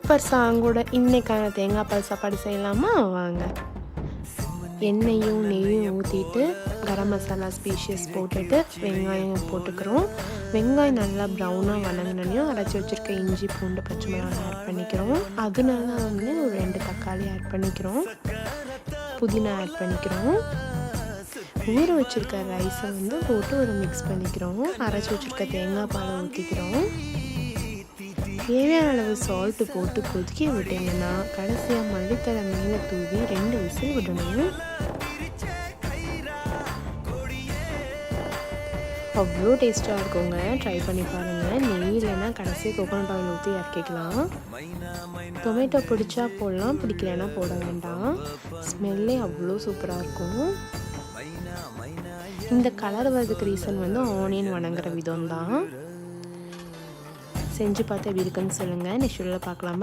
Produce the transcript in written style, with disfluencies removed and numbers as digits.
Super சாங்கோட இன்றைக்கான தேங்காய் பால் சாப்பாடு செய்யலாமா? வாங்க. எண்ணெயும் நெய்யும் ஊற்றிட்டு கரம் மசாலா ஸ்பீஷியஸ் போட்டுட்டு வெங்காயம் போட்டுக்கிறோம். வெங்காயம் நல்லா ப்ரௌனாக வதங்கினோனையும் அரைச்சி வச்சுருக்க இஞ்சி பூண்டு பச்சை மிளகாய் ஆட் பண்ணிக்கிறோம். அதனால வந்து ஒரு 2 தக்காளி ஆட் பண்ணிக்கிறோம். புதினா ஆட் பண்ணிக்கிறோம். ஊற வச்சுருக்க ரைஸை வந்து போட்டு ஒரு மிக்ஸ் பண்ணிக்கிறோம். அரைச்சி வச்சுருக்க தேங்காய் பாலை ஊற்றிக்கிறோம். தேவையான அளவு சால்ட்டு போட்டு கொதிக்க விட்டிங்கன்னா கடைசியாக மல்லித்தலை மேலே தூவி 2 விசில் விடணும். அவ்வளோ டேஸ்ட்டாக இருக்குங்க. ட்ரை பண்ணி பாருங்கள். நெய் இல்லைன்னா கடைசியாக கோகோனட் ஆயில் ஊற்றி இறக்கிக்கலாம். டொமேட்டோ பிடிச்சா போடலாம், பிடிக்கலைன்னா போட வேண்டாம். ஸ்மெல்லே அவ்வளோ சூப்பராக இருக்கும். இந்த கலர் வரதுக்கு ரீசன் வந்து ஆனியன் வணங்குற விதம் தான். செஞ்சு பார்த்து எப்படி இருக்குன்னு சொல்லுங்கள். நெக்ஸ்ட் வீடியோவில் பார்க்கலாம்.